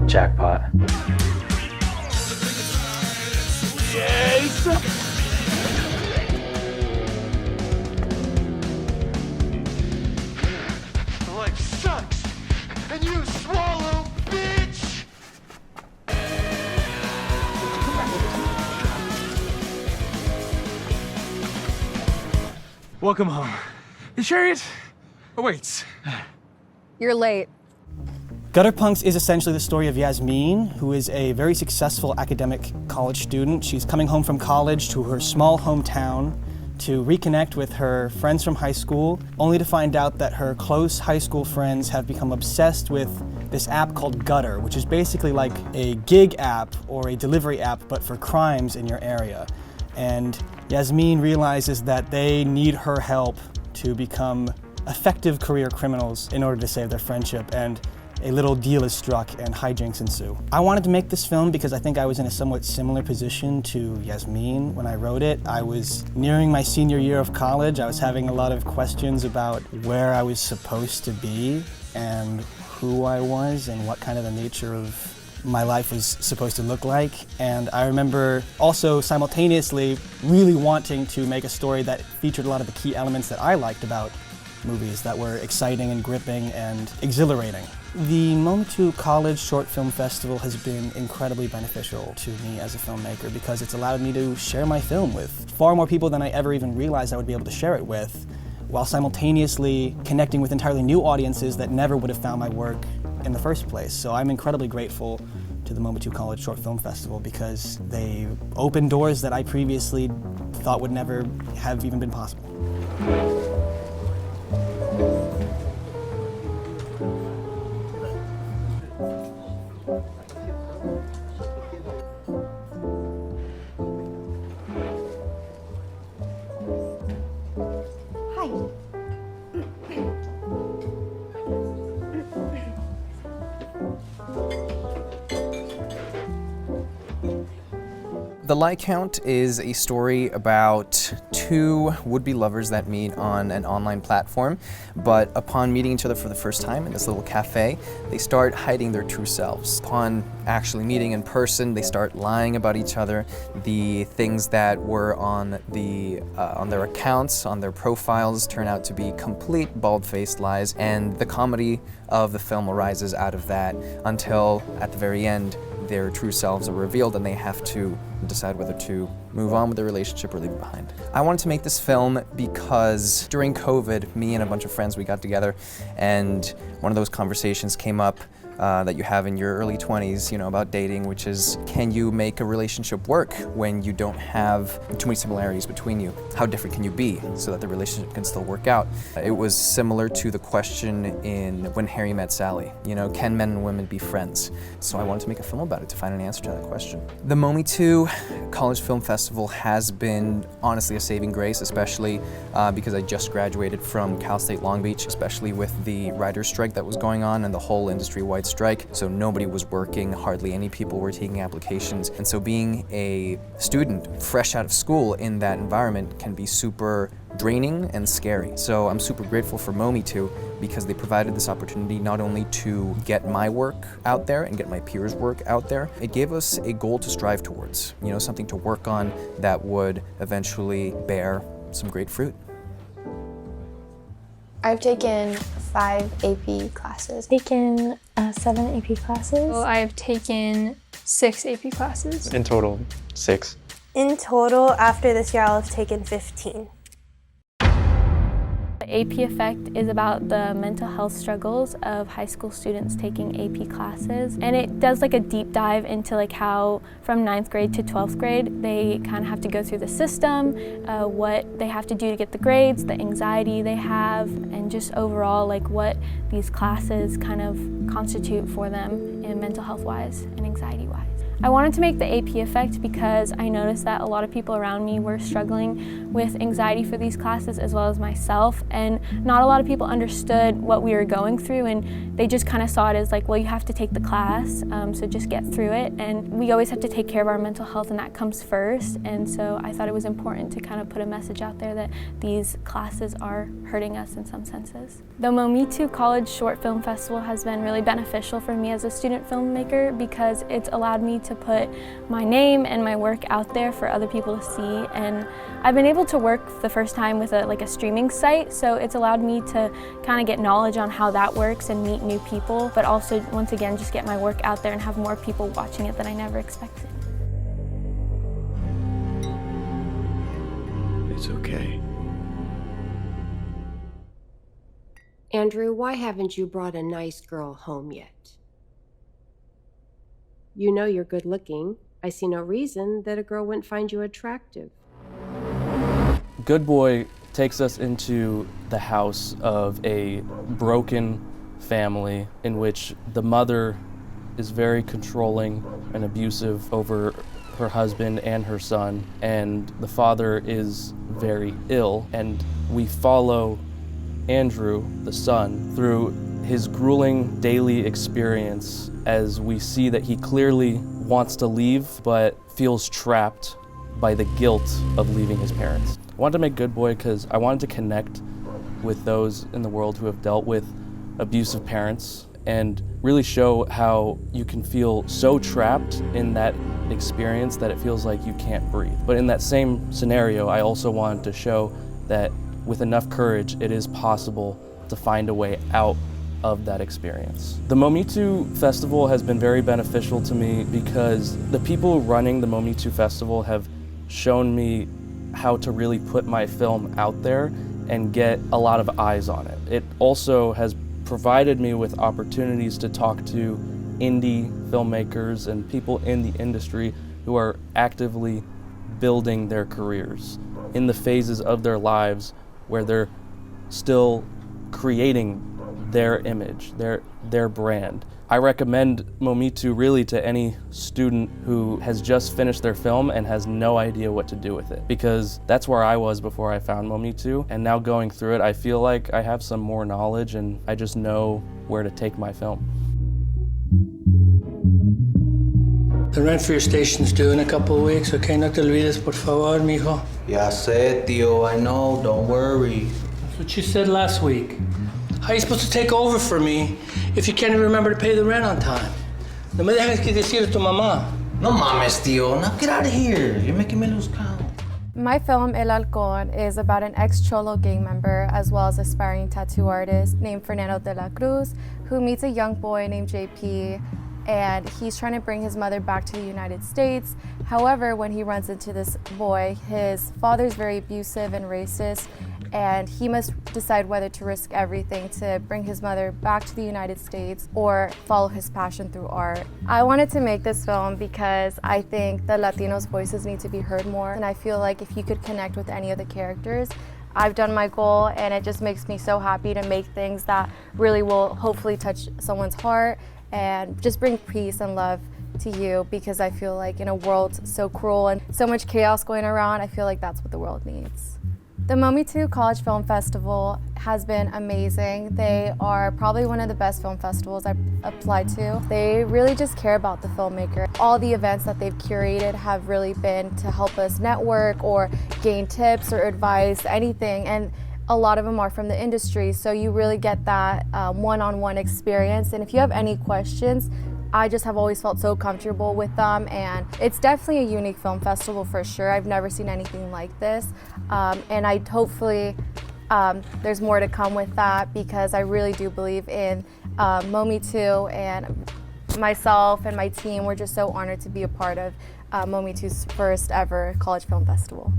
Jackpot. Yes! Life sucks, and you swallow, bitch! Welcome home. The chariot awaits. You're late. Gutter Punks is essentially the story of Yasmin, who is a very successful academic college student. She's coming home from college to her small hometown to reconnect with her friends from high school, only to find out that her close high school friends have become obsessed with this app called Gutter, which is basically like a gig app or a delivery app, but for crimes in your area. And Yasmin realizes that they need her help to become effective career criminals in order to save their friendship, and a little deal is struck and hijinks ensue. I wanted to make this film because I think I was in a somewhat similar position to Yasmin when I wrote it. I was nearing my senior year of college. I was having a lot of questions about where I was supposed to be and who I was and what kind of the nature of my life was supposed to look like. And I remember also simultaneously really wanting to make a story that featured a lot of the key elements that I liked about movies, that were exciting and gripping and exhilarating. The Mometu College Short Film Festival has been incredibly beneficial to me as a filmmaker because it's allowed me to share my film with far more people than I ever even realized I would be able to share it with, while simultaneously connecting with entirely new audiences that never would have found my work in the first place. So I'm incredibly grateful to the Mometu College Short Film Festival because they opened doors that I previously thought would never have even been possible. The Lie Count is a story about two would-be lovers that meet on an online platform, but upon meeting each other for the first time in this little cafe, they start hiding their true selves. Upon actually meeting in person, they start lying about each other. The things that were on their accounts, on their profiles, turn out to be complete bald-faced lies, and the comedy of the film arises out of that until, at the very end, their true selves are revealed and they have to decide whether to move on with the relationship or leave it behind. I wanted to make this film because during COVID, me and a bunch of friends, we got together and one of those conversations came up that you have in your early 20s, about dating, which is, can you make a relationship work when you don't have too many similarities between you? How different can you be so that the relationship can still work out? It was similar to the question in When Harry Met Sally, can men and women be friends? So I wanted to make a film about it to find an answer to that question. The Mometu College Film Festival has been honestly a saving grace, especially because I just graduated from Cal State Long Beach, especially with the writer's strike that was going on and the whole industry-wide strike, so nobody was working, hardly any people were taking applications, and so being a student fresh out of school in that environment can be super draining and scary. So I'm super grateful for Mometu because they provided this opportunity not only to get my work out there and get my peers' work out there, it gave us a goal to strive towards, something to work on that would eventually bear some great fruit. I've taken 5 AP classes. Taken 7 AP classes. So I've taken 6 AP classes. In total, 6. In total, after this year, I'll have taken 15. The AP Effect is about the mental health struggles of high school students taking AP classes, and it does like a deep dive into like how from 9th grade to 12th grade they kind of have to go through the system, what they have to do to get the grades, the anxiety they have, and just overall like what these classes kind of constitute for them in mental health wise and anxiety wise. I wanted to make the AP effect because I noticed that a lot of people around me were struggling with anxiety for these classes as well as myself, and not a lot of people understood what we were going through, and they just kind of saw it as like, well, you have to take the class, so just get through it. And we always have to take care of our mental health, and that comes first. And so I thought it was important to kind of put a message out there that these classes are hurting us in some senses. The Mometu College Short Film Festival has been really beneficial for me as a student filmmaker because it's allowed me to put my name and my work out there for other people to see. And I've been able to work the first time with a streaming site, so it's allowed me to kind of get knowledge on how that works and meet new people, but also, once again, just get my work out there and have more people watching it than I never expected. It's okay. Andrew, why haven't you brought a nice girl home yet? You know you're good looking. I see no reason that a girl wouldn't find you attractive. Good Boy takes us into the house of a broken family in which the mother is very controlling and abusive over her husband and her son, and the father is very ill, and we follow Andrew, the son, through his grueling daily experience as we see that he clearly wants to leave but feels trapped by the guilt of leaving his parents. I wanted to make Good Boy because I wanted to connect with those in the world who have dealt with abusive parents and really show how you can feel so trapped in that experience that it feels like you can't breathe. But in that same scenario, I also wanted to show that with enough courage, it is possible to find a way out of that experience. The Mometu Festival has been very beneficial to me because the people running the Mometu Festival have shown me how to really put my film out there and get a lot of eyes on it. It also has provided me with opportunities to talk to indie filmmakers and people in the industry who are actively building their careers in the phases of their lives where they're still creating their image, their brand. I recommend Mometu really to any student who has just finished their film and has no idea what to do with it, because that's where I was before I found Mometu, and now going through it, I feel like I have some more knowledge and I just know where to take my film. The rent for your station's due in a couple of weeks, okay? No te olvides, por favor, mijo. Ya sé, tío, I know, don't worry. That's what you said last week. How are you supposed to take over for me if you can't even remember to pay the rent on time? No me dejes que decir a tu mamá. No mames, tío, now get out of here. You're making me lose count. My film, El Halcón, is about an ex-Cholo gang member as well as aspiring tattoo artist named Fernando de la Cruz, who meets a young boy named JP, and he's trying to bring his mother back to the United States. However, when he runs into this boy, his father's very abusive and racist, and he must decide whether to risk everything to bring his mother back to the United States or follow his passion through art. I wanted to make this film because I think the Latinos' voices need to be heard more, and I feel like if you could connect with any of the characters, I've done my goal, and it just makes me so happy to make things that really will hopefully touch someone's heart and just bring peace and love to you, because I feel like in a world so cruel and so much chaos going around, I feel like that's what the world needs. The Mometu College Film Festival has been amazing. They are probably one of the best film festivals I've applied to. They really just care about the filmmaker. All the events that they've curated have really been to help us network or gain tips or advice, anything. And a lot of them are from the industry, so you really get that one-on-one experience. And if you have any questions, I just have always felt so comfortable with them, and it's definitely a unique film festival for sure. I've never seen anything like this, and I hopefully there's more to come with that, because I really do believe in Mometu, and myself and my team, we're just so honored to be a part of Mometu's first ever college film festival.